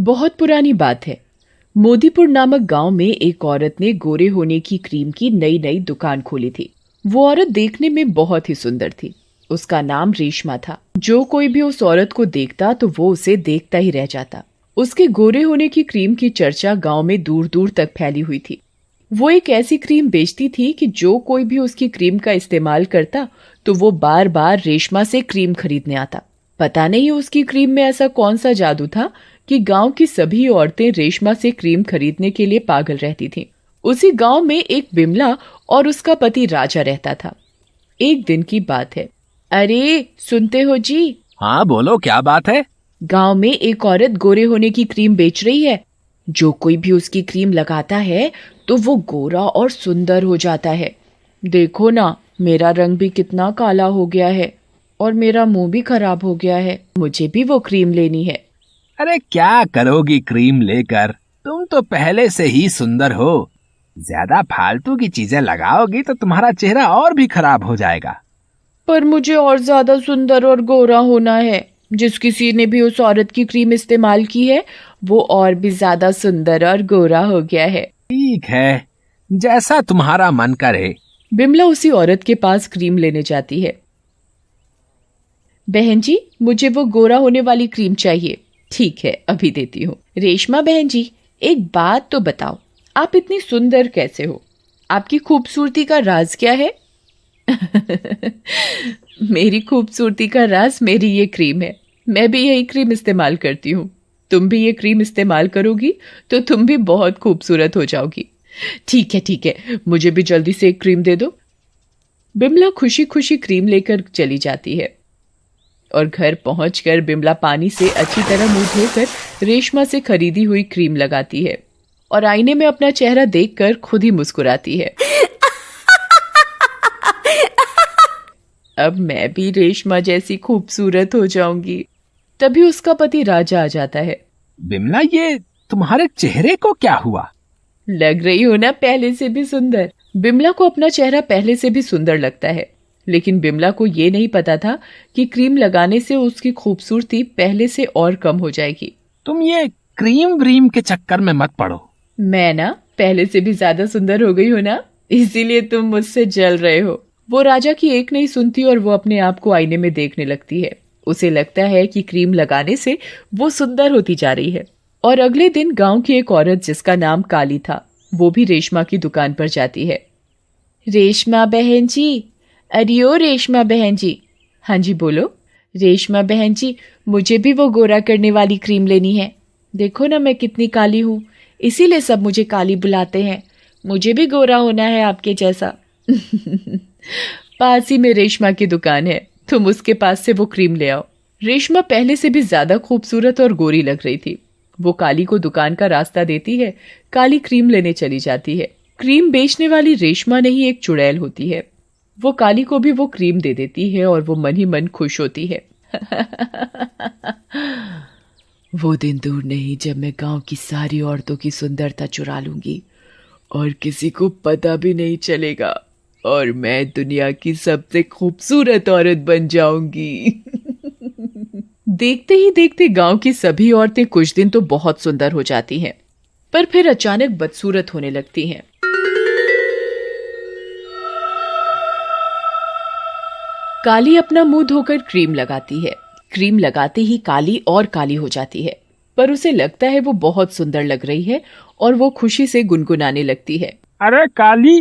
बहुत पुरानी बात है। मोदीपुर नामक गांव में एक औरत ने गोरे होने की क्रीम की नई नई दुकान खोली थी। वो औरत देखने में बहुत ही सुंदर थी। उसका नाम रेशमा था। जो कोई भी उस औरत को देखता तो वो उसे देखता ही रह जाता। उसके गोरे होने की क्रीम की चर्चा गांव में दूर दूर तक फैली हुई थी। वो एक ऐसी क्रीम बेचती थी कि जो कोई भी उसकी क्रीम का इस्तेमाल करता तो वो बार बार रेशमा से क्रीम खरीदने आता। पता नहीं उसकी क्रीम में ऐसा कौन सा जादू था कि गांव की सभी औरतें रेशमा से क्रीम खरीदने के लिए पागल रहती थीं। उसी गांव में एक बिमला और उसका पति राजा रहता था। एक दिन की बात है। अरे सुनते हो जी? हाँ बोलो, क्या बात है? गांव में एक औरत गोरे होने की क्रीम बेच रही है। जो कोई भी उसकी क्रीम लगाता है तो वो गोरा और सुंदर हो जाता है। देखो ना, मेरा रंग भी कितना काला हो गया है और मेरा मुंह भी खराब हो गया है। मुझे भी वो क्रीम लेनी है। अरे क्या करोगी क्रीम लेकर? तुम तो पहले से ही सुंदर हो। ज्यादा फालतू की चीजें लगाओगी तो तुम्हारा चेहरा और भी खराब हो जाएगा। पर मुझे और ज्यादा सुंदर और गोरा होना है। जिस किसी ने भी उस औरत की क्रीम इस्तेमाल की है वो और भी ज्यादा सुंदर और गोरा हो गया है। ठीक है, जैसा तुम्हारा मन करे। बिमला उसी औरत के पास क्रीम लेने जाती है। बहन जी, मुझे वो गोरा होने वाली क्रीम चाहिए। ठीक है, अभी देती हूँ। रेशमा बहन जी, एक बात तो बताओ, आप इतनी सुंदर कैसे हो? आपकी खूबसूरती का राज क्या है? मेरी खूबसूरती का राज मेरी ये क्रीम है। मैं भी यही क्रीम इस्तेमाल करती हूँ। तुम भी ये क्रीम इस्तेमाल करोगी तो तुम भी बहुत खूबसूरत हो जाओगी। ठीक है ठीक है, मुझे भी जल्दी से एक क्रीम दे दो। बिमला खुशी खुशी क्रीम लेकर चली जाती है और घर पहुंचकर बिमला पानी से अच्छी तरह मुंह धोकर रेशमा से खरीदी हुई क्रीम लगाती है और आईने में अपना चेहरा देखकर खुद ही मुस्कुराती है। अब मैं भी रेशमा जैसी खूबसूरत हो जाऊंगी। तभी उसका पति राजा आ जाता है। बिमला, ये तुम्हारे चेहरे को क्या हुआ? लग रही हो ना पहले से भी सुंदर। बिमला को अपना चेहरा पहले से भी सुंदर लगता है, लेकिन बिमला को ये नहीं पता था कि क्रीम लगाने से उसकी खूबसूरती पहले से और कम हो जाएगी। तुम ये क्रीम व्रीम के चक्कर में मत पड़ो। मैं ना पहले से भी ज्यादा सुंदर हो गई हूँ ना, इसीलिए तुम मुझसे जल रहे हो। वो राजा की एक नहीं सुनती और वो अपने आप को आईने में देखने लगती है। उसे लगता है कि क्रीम लगाने से वो सुंदर होती जा रही है। और अगले दिन गांव की एक औरत जिसका नाम काली था, वो भी रेशमा की दुकान पर जाती है। रेशमा बहन जी, अरे ओ रेशमा बहन जी। हाँ जी बोलो। रेशमा बहन जी, मुझे भी वो गोरा करने वाली क्रीम लेनी है। देखो ना मैं कितनी काली हूँ, इसीलिए सब मुझे काली बुलाते हैं। मुझे भी गोरा होना है आपके जैसा। पास ही में रेशमा की दुकान है, तुम उसके पास से वो क्रीम ले आओ। रेशमा पहले से भी ज्यादा खूबसूरत और गोरी लग रही थी। वो काली को दुकान का रास्ता देती है। काली क्रीम लेने चली जाती है। क्रीम बेचने वाली रेशमा नहीं एक चुड़ैल होती है। वो काली को भी वो क्रीम दे देती है और वो मन ही मन खुश होती है। वो दिन दूर नहीं जब मैं गांव की सारी औरतों की सुंदरता चुरा लूंगी और किसी को पता भी नहीं चलेगा और मैं दुनिया की सबसे खूबसूरत औरत बन जाऊंगी। देखते ही देखते गांव की सभी औरतें कुछ दिन तो बहुत सुंदर हो जाती हैं, पर फिर अचानक बदसूरत होने लगती हैं। काली अपना मुंह धोकर क्रीम लगाती है। क्रीम लगाते ही काली और काली हो जाती है, पर उसे लगता है वो बहुत सुंदर लग रही है और वो खुशी से गुनगुनाने लगती है। अरे काली,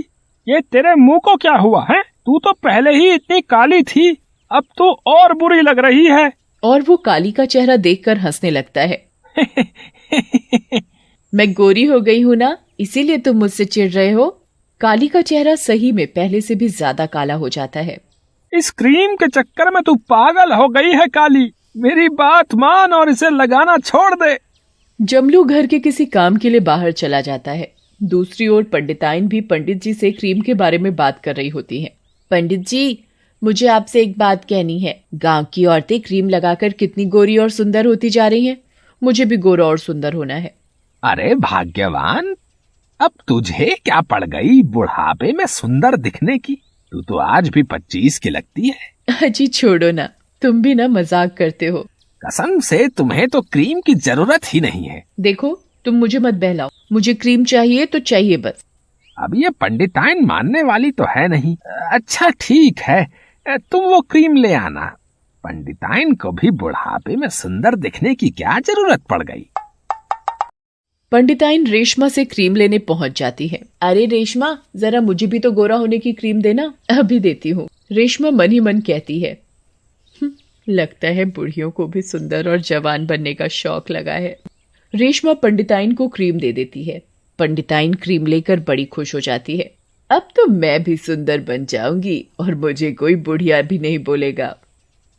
ये तेरे मुंह को क्या हुआ है? तू तो पहले ही इतनी काली थी, अब तो और बुरी लग रही है। और वो काली का चेहरा देखकर हंसने लगता है। मैं गोरी हो गई हूँ ना, इसीलिए तुम मुझसे चिढ़ रहे हो। काली का चेहरा सही में पहले से भी ज्यादा काला हो जाता है। इस क्रीम के चक्कर में तू पागल हो गई है काली। मेरी बात मान और इसे लगाना छोड़ दे। जमलू घर के किसी काम के लिए बाहर चला जाता है। दूसरी ओर पंडिताइन भी पंडित जी से क्रीम के बारे में बात कर रही होती हैं। पंडित जी, मुझे आपसे एक बात कहनी है। गांव की औरतें क्रीम लगाकर कितनी गोरी और सुंदर होती जा रही हैं। मुझे भी गोरा और सुंदर होना है। अरे भाग्यवान, अब तुझे क्या पड़ गई बुढ़ापे में सुंदर दिखने की? तू तो आज भी 25 की लगती है। अजी छोड़ो ना, तुम भी ना मजाक करते हो। कसम से तुम्हें तो क्रीम की जरूरत ही नहीं है। देखो, तुम मुझे मत बहलाओ, मुझे क्रीम चाहिए तो चाहिए बस। अब ये पंडिताइन मानने वाली तो है नहीं। अच्छा ठीक है, तुम वो क्रीम ले आना। पंडिताइन को भी बुढ़ापे में सुंदर दिखने की क्या जरूरत पड़ गई। पंडिताइन रेशमा से क्रीम लेने पहुंच जाती है। अरे रेशमा, जरा मुझे भी तो गोरा होने की क्रीम देना। अभी देती हूँ, रेशमा मन ही मन कहती है। लगता है बुढ़ियों को भी सुंदर और जवान बनने का शौक लगा है। रेशमा पंडिताइन को क्रीम दे देती है। पंडिताइन क्रीम लेकर बड़ी खुश हो जाती है। अब तो मैं भी सुंदर बन जाऊंगी और मुझे कोई बुढ़िया भी नहीं बोलेगा।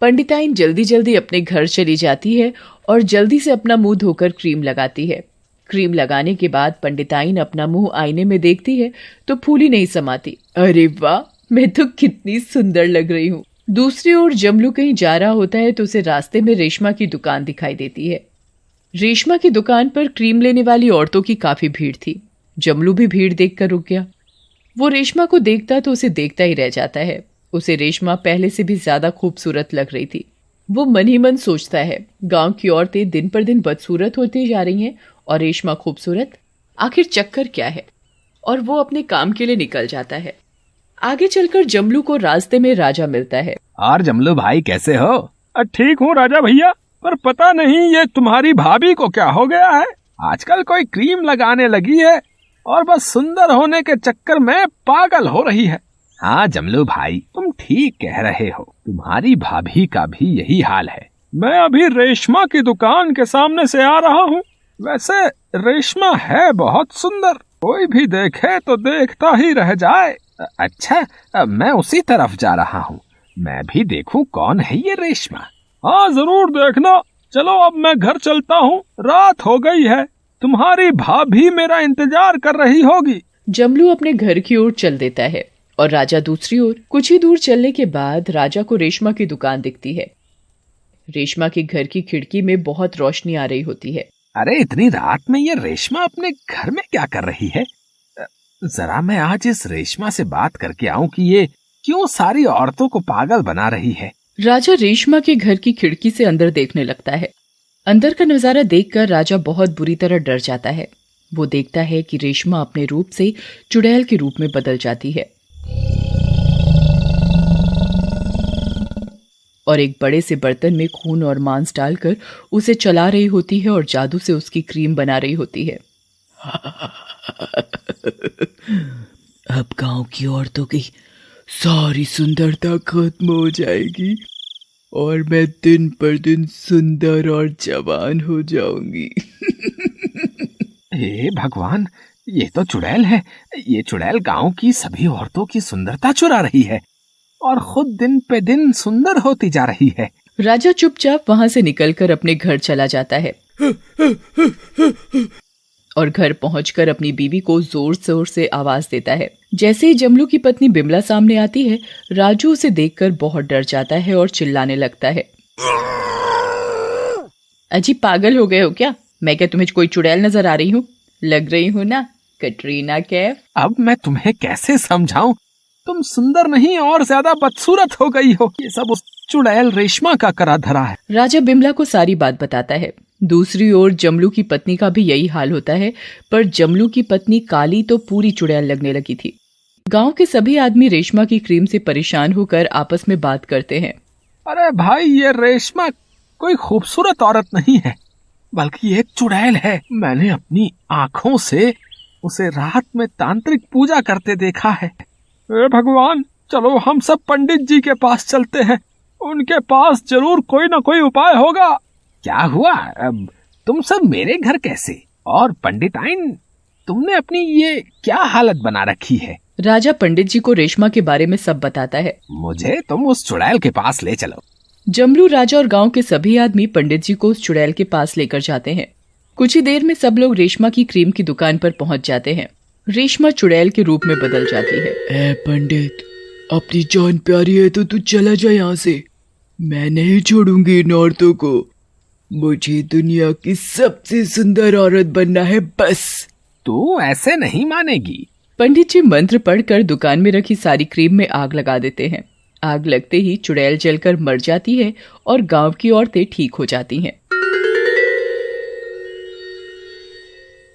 पंडिताइन जल्दी जल्दी अपने घर चली जाती है और जल्दी से अपना मुंह धोकर क्रीम लगाती है। क्रीम लगाने के बाद पंडिताइन अपना मुंह आईने में देखती है तो फूली नहीं समाती। अरे वाह, मैं तो कितनी सुंदर लग रही हूँ। दूसरी ओर जमलू कहीं जा रहा होता है तो उसे रास्ते में रेशमा की दुकान दिखाई देती है। रेशमा की दुकान पर क्रीम लेने वाली औरतों की काफी भीड़ थी। जमलू भी भीड़ देखकर रुक गया। वो रेशमा को देखता तो उसे देखता ही रह जाता है। उसे रेशमा पहले से भी ज्यादा खूबसूरत लग रही थी। वो मन ही मन सोचता है, गांव की औरतें दिन पर दिन बदसूरत होती जा रही हैं और रेशमा खूबसूरत, आखिर चक्कर क्या है। और वो अपने काम के लिए निकल जाता है। आगे चलकर जमलू को रास्ते में राजा मिलता है। और जमलू भाई कैसे हो? ठीक हूँ राजा भैया, पर पता नहीं ये तुम्हारी भाभी को क्या हो गया है। आजकल कोई क्रीम लगाने लगी है और बस सुंदर होने के चक्कर में पागल हो रही है। हाँ जमलू भाई, तुम ठीक कह रहे हो, तुम्हारी भाभी का भी यही हाल है। मैं अभी रेशमा की दुकान के सामने से आ रहा हूँ। वैसे रेशमा है बहुत सुंदर, कोई भी देखे तो देखता ही रह जाए। अच्छा, मैं उसी तरफ जा रहा हूँ, मैं भी देखूं कौन है ये रेशमा। हाँ जरूर देखना। चलो अब मैं घर चलता हूँ, रात हो गई है, तुम्हारी भाभी मेरा इंतजार कर रही होगी। जमलू अपने घर की ओर चल देता है और राजा दूसरी ओर। कुछ ही दूर चलने के बाद राजा को रेशमा की दुकान दिखती है। रेशमा के घर की खिड़की में बहुत रोशनी आ रही होती है। अरे इतनी रात में ये रेशमा अपने घर में क्या कर रही है? जरा मैं आज इस रेशमा से बात करके आऊं कि ये क्यों सारी औरतों को पागल बना रही है। राजा रेशमा के घर की खिड़की से अंदर देखने लगता है। अंदर का नजारा देखकर राजा बहुत बुरी तरह डर जाता है। वो देखता है कि रेशमा अपने रूप से चुड़ैल के रूप में बदल जाती है और एक बड़े से बर्तन में खून और मांस डालकर उसे चला रही होती है और जादू से उसकी क्रीम बना रही होती है। अब गांव की औरतों की सारी सुंदरता खत्म हो जाएगी और मैं दिन पर दिन सुंदर और जवान हो जाऊंगी। हे भगवान, ये तो चुड़ैल है। ये चुड़ैल गांव की सभी औरतों की सुंदरता चुरा रही है और खुद दिन पे दिन सुंदर होती जा रही है। राजा चुपचाप वहां से निकलकर अपने घर चला जाता है और घर पहुंचकर अपनी बीवी को जोर जोर से आवाज देता है। जैसे ही जमलू की पत्नी बिमला सामने आती है, राजू उसे देखकर बहुत डर जाता है और चिल्लाने लगता है। अजी पागल हो गए हो क्या? मैं क्या तुम्हें कोई चुड़ैल नजर आ रही हूँ? लग रही हूँ ना कटरीना कैफ। अब मैं तुम्हें कैसे समझाऊं? तुम सुंदर नहीं और ज्यादा बदसूरत हो गई हो। ये सब उस चुड़ैल रेशमा का करा धरा है। राजा बिमला को सारी बात बताता है। दूसरी ओर जमलू की पत्नी का भी यही हाल होता है, पर जमलू की पत्नी काली तो पूरी चुड़ैल लगने लगी थी। गांव के सभी आदमी रेशमा की क्रीम से परेशान होकर आपस में बात करते हैं। अरे भाई, ये रेशमा कोई खूबसूरत औरत नहीं है, बल्कि एक चुड़ैल है। मैंने अपनी आंखों से उसे रात में तांत्रिक पूजा करते देखा है। हे भगवान, चलो हम सब पंडित जी के पास चलते हैं, उनके पास जरूर कोई ना कोई उपाय होगा। क्या हुआ? अब तुम सब मेरे घर कैसे? और पंडिताइन, तुमने अपनी ये क्या हालत बना रखी है? राजा पंडित जी को रेशमा के बारे में सब बताता है। मुझे तुम उस चुड़ैल के पास ले चलो। जमलू, राजा और गांव के सभी आदमी पंडित जी को उस चुड़ैल के पास लेकर जाते हैं। कुछ ही देर में सब लोग रेशमा की क्रीम की दुकान पर पहुंच जाते हैं। रेशमा चुड़ैल के रूप में बदल जाती है। ए पंडित, अपनी जान प्यारी है तो तू चला जा यहाँ से। मैं नहीं छोड़ूंगी इन औरतों को। मुझे दुनिया की सबसे सुंदर औरत बनना है बस। तू ऐसे नहीं मानेगी। पंडित जी मंत्र पढ़कर दुकान में रखी सारी क्रीम में आग लगा देते हैं। आग लगते ही चुड़ैल जलकर मर जाती है और गांव की औरतें ठीक हो जाती हैं।